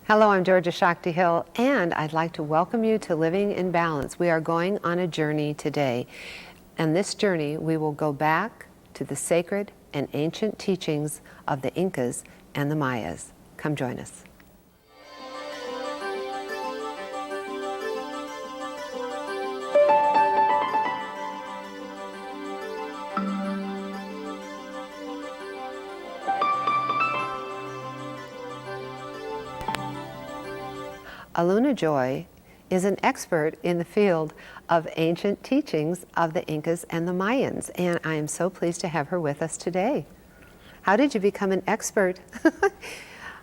Hello, I'm Georgia Shakti-Hill, and I'd like to welcome you to Living in Balance. We are going on a journey today, and this journey we will go back to the sacred and ancient teachings of the Incas and the Mayas. Come join us. Aluna Joy is an expert in the field of ancient teachings of the Incas and the Mayans, and I am so pleased to have her with us today. How did you become an expert?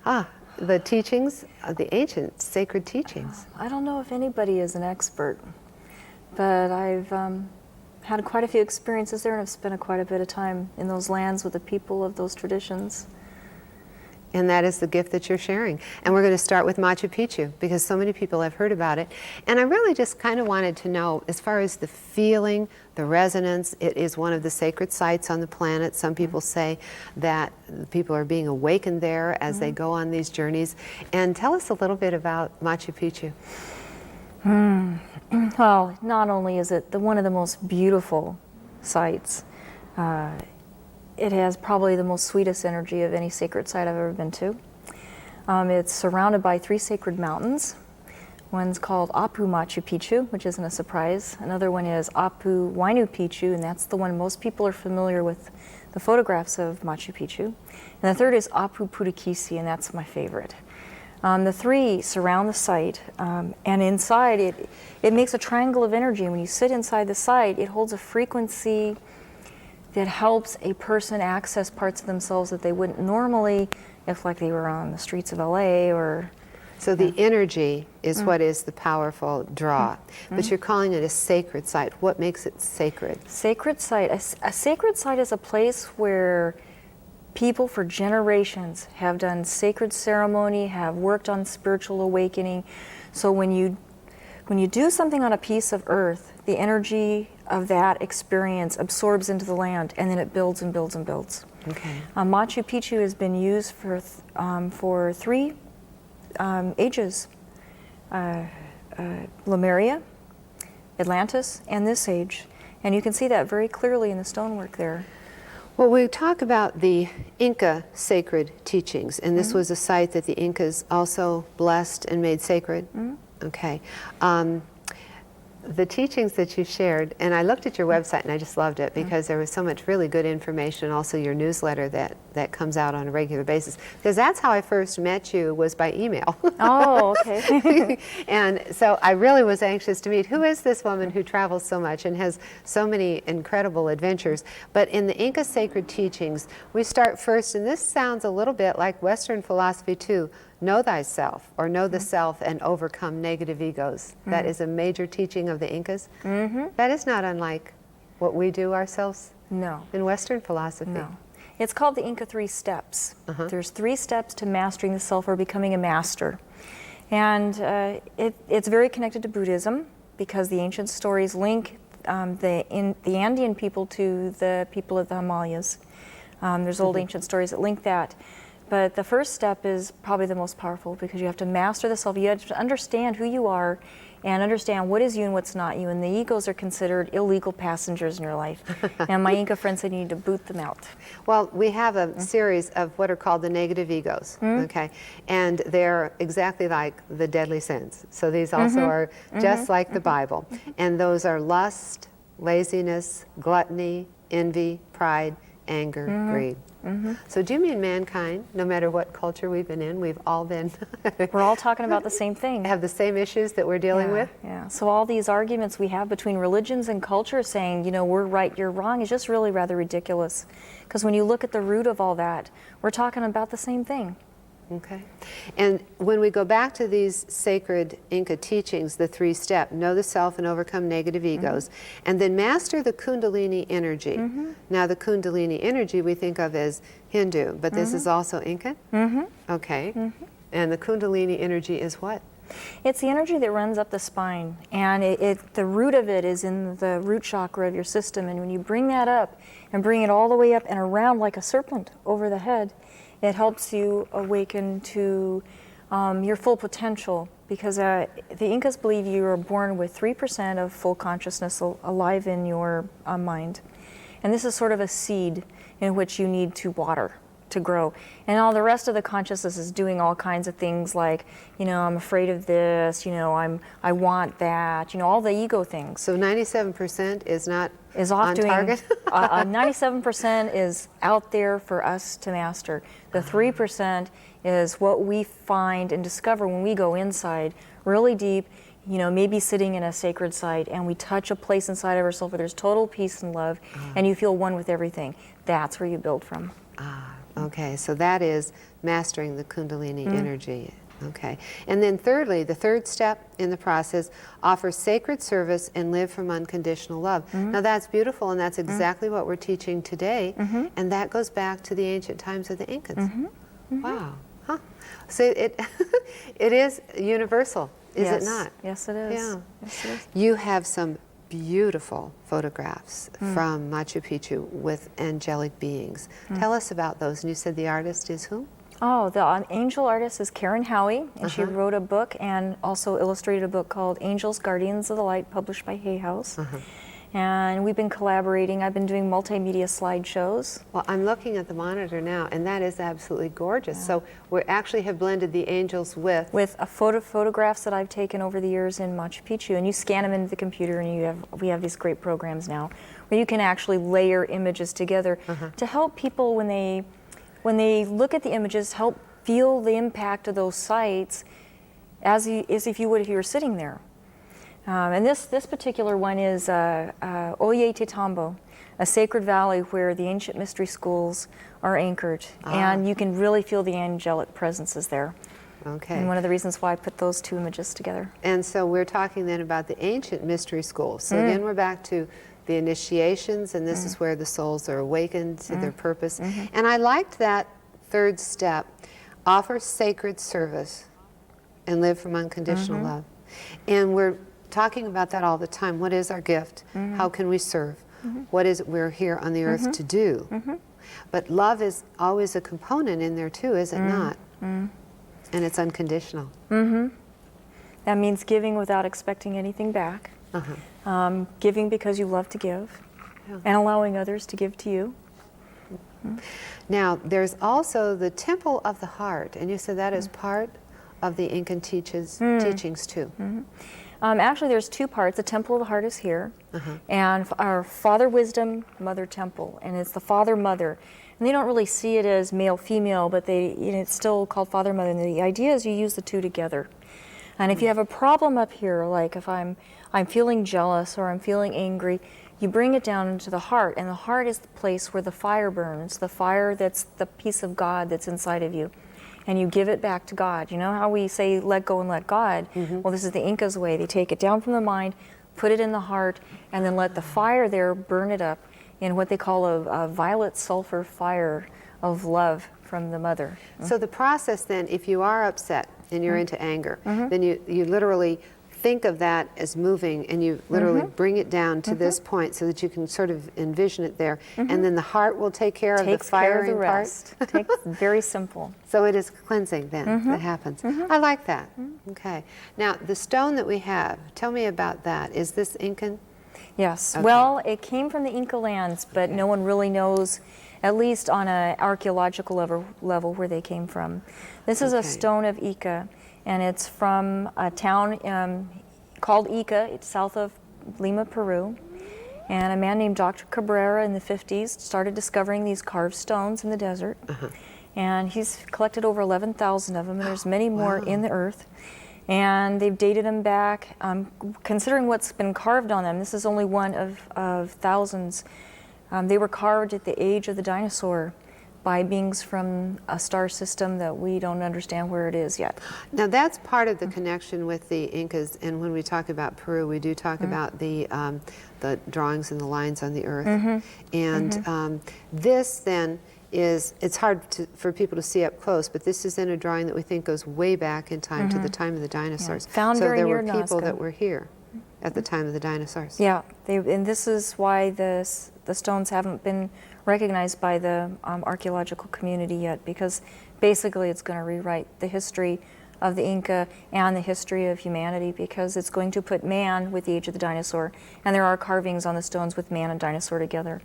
The teachings of the ancient sacred teachings. I don't know if anybody is an expert, but I've had quite a few experiences there, and I've spent quite a bit of time in those lands with the people of those traditions. And that is the gift that you're sharing. And we're going to start with Machu Picchu because so many people have heard about it. And I really just kind of wanted to know, as far as the feeling, the resonance, it is one of the sacred sites on the planet. Some people say that people are being awakened there as they go on these journeys. And tell us a little bit about Machu Picchu. Well, not only is it one of the most beautiful sites, it has probably the most sweetest energy of any sacred site I've ever been to. It's surrounded by 3 sacred mountains. One's called Apu Machu Picchu, which isn't a surprise. Another one is Apu Huayna Picchu, and that's the one most people are familiar with the photographs of Machu Picchu. And the third is Apu Putukisi, and that's my favorite. The 3 surround the site, and inside it makes a triangle of energy. And when you sit inside the site, it holds a frequency that helps a person access parts of themselves that they wouldn't normally if like they were on the streets of LA or... So the energy is what is the powerful draw. But you're calling it a sacred site. What makes it sacred? Sacred site. A sacred site is a place where people for generations have done sacred ceremony, have worked on spiritual awakening. So when you do something on a piece of earth, the energy of that experience absorbs into the land, and then it builds and builds and builds. Okay. Machu Picchu has been used for 3 ages: Lemuria, Atlantis, and this age. And you can see that very clearly in the stonework there. Well, we talk about the Inca sacred teachings, and this was a site that the Incas also blessed and made sacred. Okay. The teachings that you shared, and I looked at your website and I just loved it because there was so much really good information, also your newsletter that comes out on a regular basis, because that's how I first met you, was by email. Oh, okay. And so I really was anxious to meet, who is this woman who travels so much and has so many incredible adventures? But in the Inca sacred teachings, we start first, and this sounds a little bit like Western philosophy too, know thyself, or know the self and overcome negative egos. That is a major teaching of the Incas. That is not unlike what we do ourselves in Western philosophy. No. It's called the Inca 3 steps. There's 3 steps to mastering the self or becoming a master. And it's very connected to Buddhism because the ancient stories link the Andean people to the people of the Himalayas. There's old ancient stories that link that. But the first step is probably the most powerful because you have to master the self. You have to understand who you are and understand what is you and what's not you. And the egos are considered illegal passengers in your life. And my Inca friends said you need to boot them out. Well, we have a series of what are called the negative egos, okay? And they're exactly like the deadly sins. So these also are just like the Bible. And those are lust, laziness, gluttony, envy, pride, anger, greed. So do you mean mankind, no matter what culture we've been in, we've all been... We're all talking about the same thing. Have the same issues that we're dealing with? Yeah, so all these arguments we have between religions and culture saying, you know, we're right, you're wrong, is just really rather ridiculous. Because when you look at the root of all that, we're talking about the same thing. Okay. And when we go back to these sacred Inca teachings, the 3-step, know the self and overcome negative egos, and then master the Kundalini energy. Now the Kundalini energy we think of as Hindu, but this is also Incan? Okay. And the Kundalini energy is what? It's the energy that runs up the spine, and the root of it is in the root chakra of your system, and when you bring that up and bring it all the way up and around like a serpent over the head, it helps you awaken to your full potential, because the Incas believe you are born with 3% of full consciousness alive in your mind. And this is sort of a seed in which you need to water to grow. And all the rest of the consciousness is doing all kinds of things like, I'm afraid of this, I want that, all the ego things. So 97% is not Is off on doing, target? 97% is out there for us to master. The 3% is what we find and discover when we go inside really deep, maybe sitting in a sacred site and we touch a place inside of ourselves where there's total peace and love and you feel one with everything. That's where you build from. Okay, so that is mastering the Kundalini energy. Okay, and then thirdly, the third step in the process, offer sacred service and live from unconditional love. Now that's beautiful, and that's exactly what we're teaching today, and that goes back to the ancient times of the Incas. Wow, huh? So it it is universal, is it not? Yes, it is. Yeah. Yes, it is. You have some beautiful photographs from Machu Picchu with angelic beings. Tell us about those. And you said the artist is who? Oh, the angel artist is Karen Howie, and she wrote a book and also illustrated a book called Angels, Guardians of the Light, published by Hay House. And we've been collaborating. I've been doing multimedia slideshows. Well, I'm looking at the monitor now, and that is absolutely gorgeous. So we actually have blended the angels with a photographs that I've taken over the years in Machu Picchu, and you scan them into the computer, and we have these great programs now where you can actually layer images together to help people when they look at the images, help feel the impact of those sites as if you would if you were sitting there. And this particular one is Oye Tetambo, a sacred valley where the ancient mystery schools are anchored, and you can really feel the angelic presences there. Okay. And one of the reasons why I put those two images together. And so we're talking then about the ancient mystery schools. So again, we're back to the initiations, and this is where the souls are awakened to their purpose. And I liked that third step, offer sacred service and live from unconditional love. And we're talking about that all the time. What is our gift? How can we serve? What is it we're here on the earth to do? But love is always a component in there too, is it not? And it's unconditional. That means giving without expecting anything back. Giving because you love to give, and allowing others to give to you. Now, there's also the Temple of the Heart, and you said that is part of the Incan teachings too. Actually, there's two parts. The Temple of the Heart is here, and our Father Wisdom, Mother Temple, and it's the Father Mother. And they don't really see it as male female, but it's still called Father Mother. And the idea is you use the two together. And if you have a problem up here, like if I'm feeling jealous or I'm feeling angry, you bring it down into the heart, and the heart is the place where the fire burns, the fire that's the peace of God that's inside of you. And you give it back to God. You know how we say, let go and let God? Well, this is the Incas' way. They take it down from the mind, put it in the heart, and then let the fire there burn it up in what they call a violet sulfur fire of love from the mother. So the process then, if you are upset and you're into anger, then you literally think of that as moving, and you literally bring it down to this point so that you can sort of envision it there, and then the heart will take care of the firing part. Takes very simple. So it is cleansing then that happens. I like that. Okay. Now the stone that we have, tell me about that. Is this Incan? Yes. Okay. Well, it came from the Inca lands, but no one really knows, at least on an archaeological level, where they came from. This is a stone of Ica, and it's from a town called Ica. It's south of Lima, Peru. And a man named Dr. Cabrera in the 50s started discovering these carved stones in the desert. And he's collected over 11,000 of them, and there's many more in the earth. And they've dated them back, considering what's been carved on them, this is only one of thousands. They were carved at the age of the dinosaur by beings from a star system that we don't understand where it is yet. Now that's part of the connection with the Incas, and when we talk about Peru, we do talk about the drawings and the lines on the earth. And this then is, it's hard for people to see up close, but this is in a drawing that we think goes way back in time to the time of the dinosaurs. Found so very there near were people Nazca. that were here at the time of the dinosaurs. Yeah, and this is why the stones haven't been recognized by the archaeological community yet, because basically it's going to rewrite the history of the Inca and the history of humanity, because it's going to put man with the age of the dinosaur. And there are carvings on the stones with man and dinosaur together.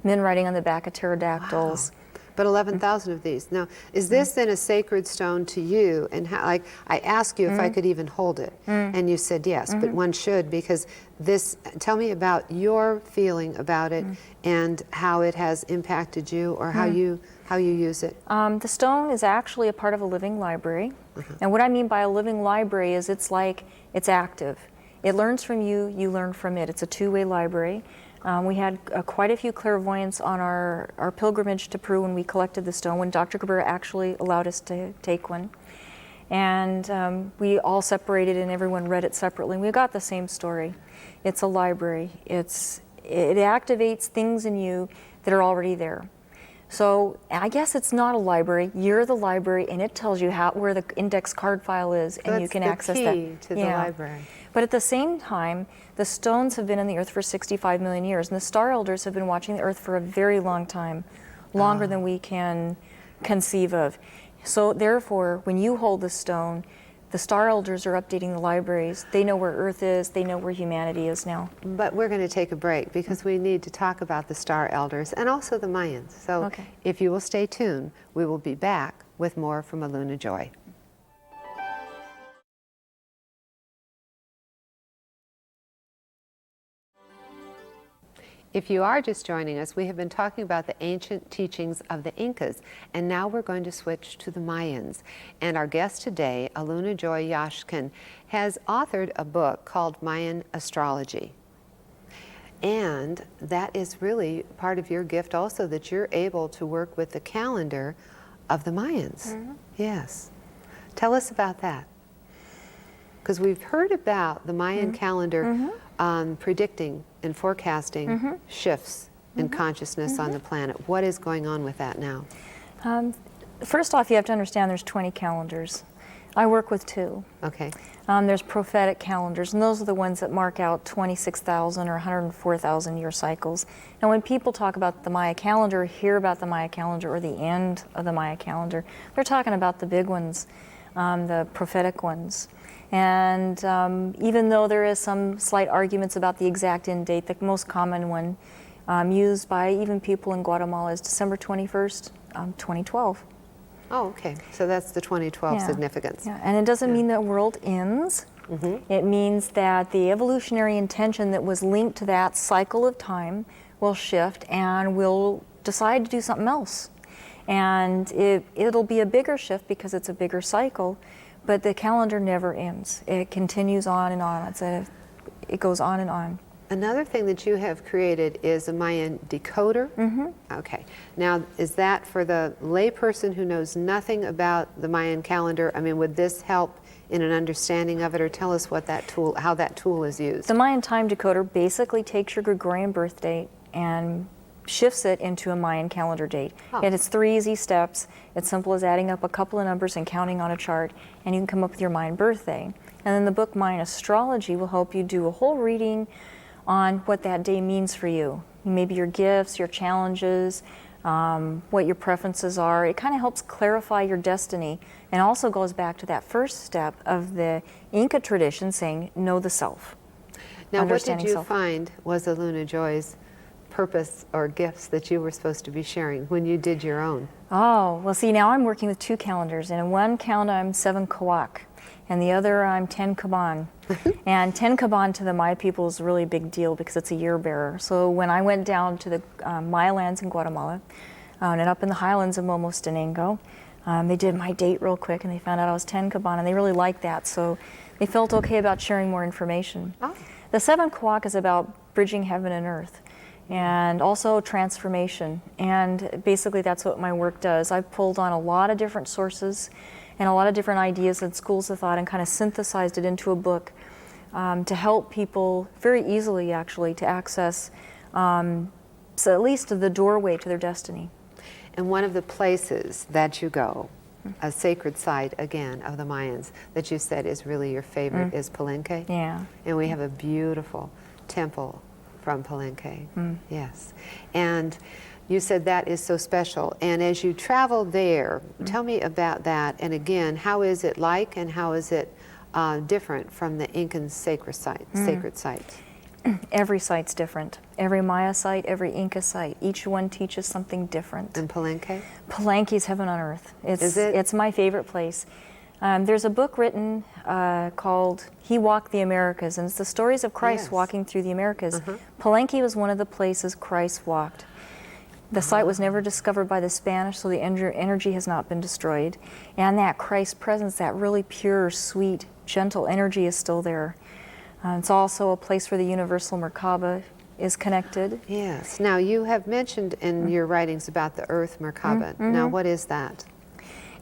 Men riding on the back of pterodactyls. Wow. But 11,000 of these. Now, is this then a sacred stone to you? And how, like, I asked you if I could even hold it, and you said yes, but one should, because this, tell me about your feeling about it and how it has impacted you, or how you use it. The stone is actually a part of a living library. And what I mean by a living library is it's like, it's active. It learns from you, you learn from it. It's a two-way library. We had quite a few clairvoyants on our pilgrimage to Peru when we collected the stone, when Dr. Cabrera actually allowed us to take one. And we all separated and everyone read it separately. And we got the same story. It's a library. It activates things in you that are already there. So I guess it's not a library. You're the library, and it tells you where the index card file is, So and you can access that. That's the key to the library. But at the same time, the stones have been in the earth for 65 million years, and the star elders have been watching the earth for a very long time, longer than we can conceive of. So therefore, when you hold the stone, the star elders are updating the libraries. They know where earth is, they know where humanity is now. But we're going to take a break because we need to talk about the star elders and also the Mayans. So if you will stay tuned, we will be back with more from Aluna Joy. If you are just joining us, we have been talking about the ancient teachings of the Incas, and now we're going to switch to the Mayans. And our guest today, Aluna Joy Yaxk'in, has authored a book called Mayan Astrology. And that is really part of your gift also, that you're able to work with the calendar of the Mayans. Yes. Tell us about that. Because we've heard about the Mayan calendar predicting and forecasting shifts in consciousness on the planet. What is going on with that now? First off, you have to understand there's 20 calendars. I work with 2. Okay. There's prophetic calendars, and those are the ones that mark out 26,000 or 104,000 year cycles. And when people talk about the Maya calendar, hear about the Maya calendar or the end of the Maya calendar, they're talking about the big ones, the prophetic ones. And even though there is some slight arguments about the exact end date, the most common one used by even people in Guatemala is December 21st, 2012. Oh, okay. So that's the 2012 significance. Yeah, and it doesn't mean the world ends. It means that the evolutionary intention that was linked to that cycle of time will shift and will decide to do something else. And it'll be a bigger shift because it's a bigger cycle. But the calendar never ends. It continues on and on. It goes on and on. Another thing that you have created is a Mayan Decoder. Okay. Now, is that for the layperson who knows nothing about the Mayan calendar? I mean, would this help in an understanding of it, or tell us what that tool, how that tool is used? The Mayan time decoder basically takes your Gregorian birth date and shifts it into a Mayan calendar date. And it's 3 easy steps. It's simple as adding up a couple of numbers and counting on a chart, and you can come up with your Mayan birthday. And then the book Mayan Astrology will help you do a whole reading on what that day means for you. Maybe your gifts, your challenges, what your preferences are. It kind of helps clarify your destiny, and also goes back to that first step of the Inca tradition saying, know the self. Now, what did you find was Aluna Joy's purpose or gifts that you were supposed to be sharing when you did your own? Oh, well, see, now I'm working with 2 calendars. And in one calendar, I'm 7 Kawak, and the other, I'm 10 Kaban. And 10 Kaban to the Maya people is a really big deal because it's a year bearer. So when I went down to the Maya lands in Guatemala and up in the highlands of Momostenango, they did my date real quick, and they found out I was 10 Kaban, and they really liked that. So they felt okay about sharing more information. The 7 Kawak is about bridging heaven and earth, and also transformation. And basically that's what my work does. I've pulled on a lot of different sources and a lot of different ideas and schools of thought and kind of synthesized it into a book to help people very easily, actually, to access so at least the doorway to their destiny. And one of the places that you go, a sacred site, again, of the Mayans, that you said is really your favorite, is Palenque. Yeah. And we have a beautiful temple from Palenque. Yes. And You said that is so special. And as you travel there, tell me about that. And again, how is it like, and how is it different from the Incan sacred sites? Every site's different. Every Maya site, every Inca site, each one teaches something different. And Palenque? Palenque's heaven on earth. Is it? It's my favorite place. There's a book written called He Walked the Americas, and it's the stories of Christ Yes. walking through the Americas. Palenque was one of the places Christ walked. The site was never discovered by the Spanish, so the energy has not been destroyed. And that Christ presence, that really pure, sweet, gentle energy is still there. It's also a place where the universal Merkaba is connected. Yes. Now, you have mentioned in your writings about the Earth Merkaba. Now, what is that?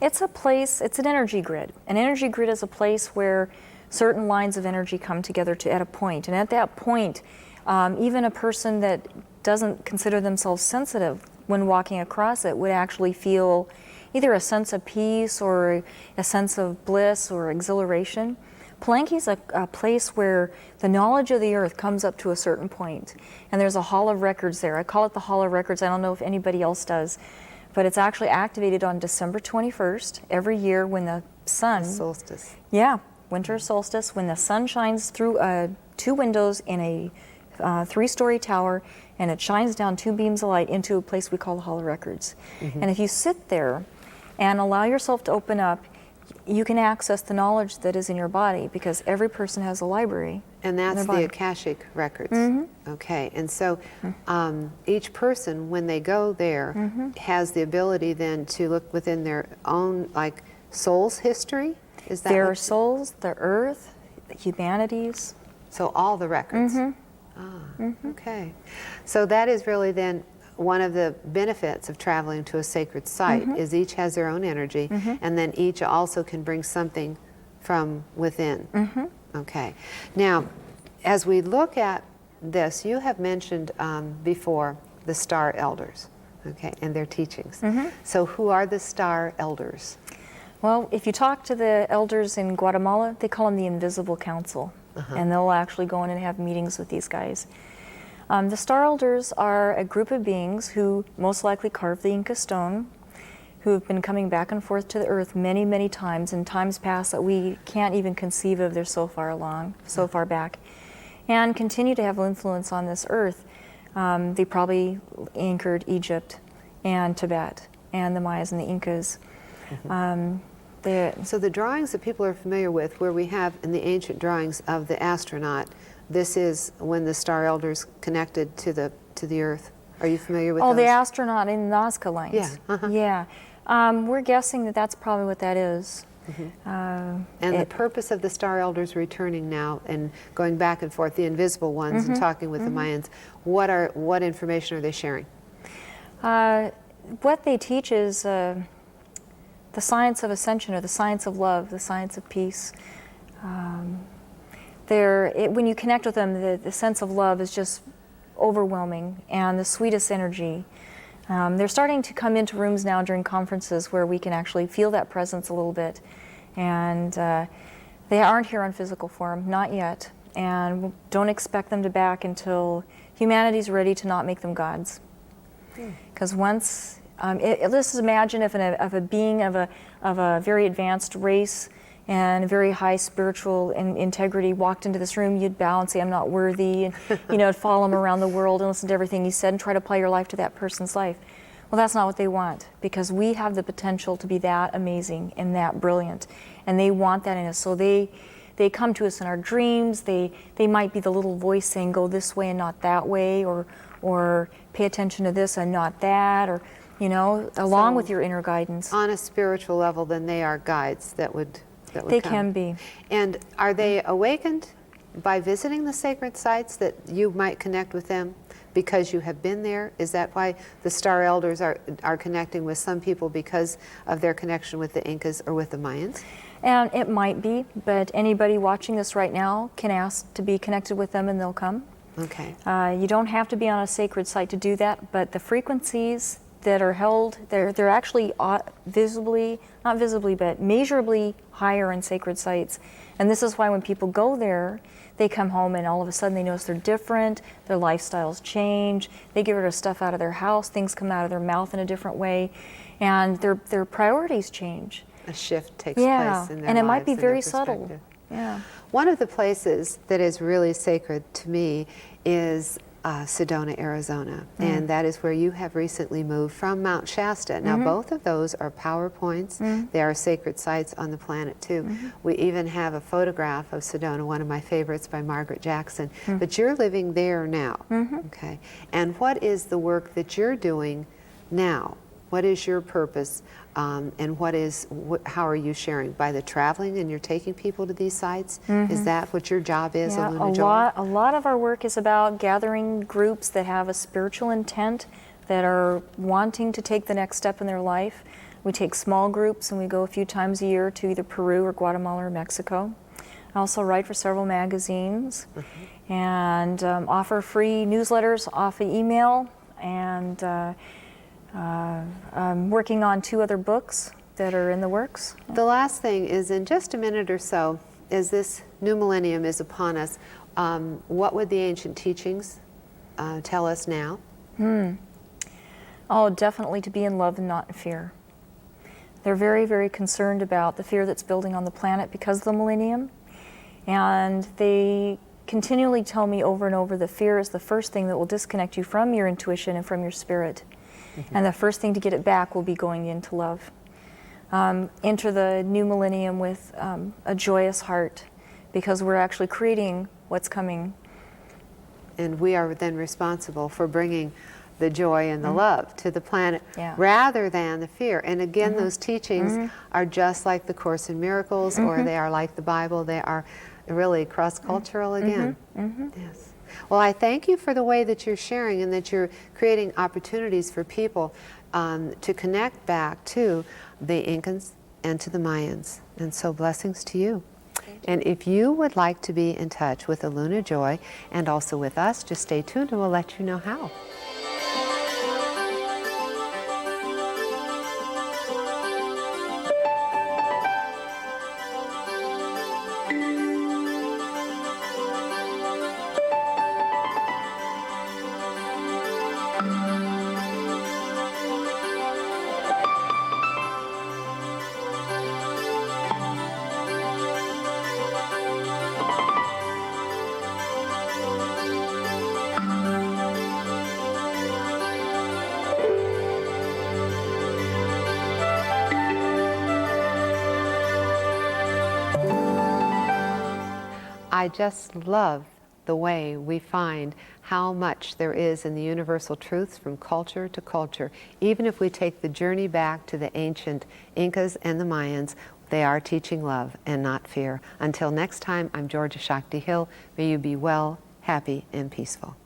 It's a place, it's an energy grid. An energy grid is a place where certain lines of energy come together at a point. And at that point, even a person that doesn't consider themselves sensitive when walking across it would actually feel either a sense of peace or a sense of bliss or exhilaration. Palenque's a place where the knowledge of the earth comes up to a certain point, and there's a hall of records there. I call it the hall of records. I don't know if anybody else does, but it's actually activated on December 21st every year when the sun... Solstice. Yeah, winter solstice, when the sun shines through 2 windows in a 3-story tower, and it shines down 2 beams of light into a place we call the hall of records. And if you sit there and allow yourself to open up, you can access the knowledge that is in your body, because every person has a library. And that's the Akashic records. Okay, and so each person, when they go there, has the ability then to look within their own, like, soul's history? Is that Their souls, the earth, the humanities. So all the records? Okay. So that is really then one of the benefits of traveling to a sacred site, is each has their own energy, and then each also can bring something from within. Okay. Now, as we look at this, you have mentioned before the star elders, okay, and their teachings. So who are the star elders? Well, if you talk to the elders in Guatemala, they call them the Invisible Council, and they'll actually go in and have meetings with these guys. The star elders are a group of beings who most likely carved the Inca stone, who have been coming back and forth to the earth many, many times, in times past that we can't even conceive of. They're so far along, so far back, and continue to have influence on this earth. They probably anchored Egypt and Tibet and the Mayas and the Incas. So the drawings that people are familiar with, where we have in the ancient drawings of the astronaut, this is when the star elders connected to the earth. Are you familiar with those? Oh, the astronaut in Nazca lines. Yeah. Yeah. We're guessing that that's probably what that is. And the purpose of the star elders returning now and going back and forth, the invisible ones, and talking with the Mayans, what information are they sharing? What they teach is the science of ascension, or the science of love, the science of peace. When you connect with them, the sense of love is just overwhelming, and the sweetest energy. They're starting to come into rooms now during conferences where we can actually feel that presence a little bit. And they aren't here on physical form, not yet. And don't expect them to back until humanity's ready to not make them gods. Because once, let's imagine if a being of a very advanced race and very high spiritual integrity walked into this room, you'd bow and say, I'm not worthy, and follow him around the world and listen to everything he said and try to apply your life to that person's life. Well, that's not what they want, because we have the potential to be that amazing and that brilliant, and they want that in us. So they come to us in our dreams. They might be the little voice saying, go this way and not that way, or pay attention to this and not that, or along with your inner guidance. On a spiritual level, then they are guides that would They come. can be. And are they awakened by visiting the sacred sites, that you might connect with them because you have been there? Is that why the star elders are connecting with some people, because of their connection with the Incas or with the Mayans? And it might be, but anybody watching this right now can ask to be connected with them and they'll come. Okay. You don't have to be on a sacred site to do that, but the frequencies, that are held, they're actually visibly, not visibly, but measurably higher in sacred sites. And this is why when people go there, they come home and all of a sudden they notice they're different, their lifestyles change, they get rid of stuff out of their house, things come out of their mouth in a different way, and their priorities change. A shift takes Yeah, place in their and it lives might be and their very subtle. perspective. Yeah. One of the places that is really sacred to me is Sedona, Arizona, and that is where you have recently moved from Mount Shasta. Now, both of those are power points. They are sacred sites on the planet, too. We even have a photograph of Sedona, one of my favorites by Margaret Jackson. But you're living there now, okay? And what is the work that you're doing now? What is your purpose, and how are you sharing? By the traveling and you're taking people to these sites? Is that what your job is, Yeah, Aluna Joy? a lot of our work is about gathering groups that have a spiritual intent, that are wanting to take the next step in their life. We take small groups and we go a few times a year to either Peru or Guatemala or Mexico. I also write for several magazines and offer free newsletters off of email, and I'm working on 2 other books that are in the works. The last thing is, in just a minute or so, as this new millennium is upon us, what would the ancient teachings tell us now? Oh, definitely to be in love and not in fear. They're very, very concerned about the fear that's building on the planet because of the millennium. And they continually tell me over and over that fear is the first thing that will disconnect you from your intuition and from your spirit. And the first thing to get it back will be going into love. Enter the new millennium with a joyous heart, because we're actually creating what's coming. And we are then responsible for bringing the joy and the love to the planet, Yeah. rather than the fear. And again, those teachings are just like the Course in Miracles, or they are like the Bible. They are really cross-cultural again. Yes. Well, I thank you for the way that you're sharing, and that you're creating opportunities for people to connect back to the Incans and to the Mayans. And so blessings to you. And if you would like to be in touch with Aluna Joy and also with us, just stay tuned and we'll let you know how. I just love the way we find how much there is in the universal truths from culture to culture. Even if we take the journey back to the ancient Incas and the Mayans, they are teaching love and not fear. Until next time, I'm Georgia Shakti-Hill. May you be well, happy, and peaceful.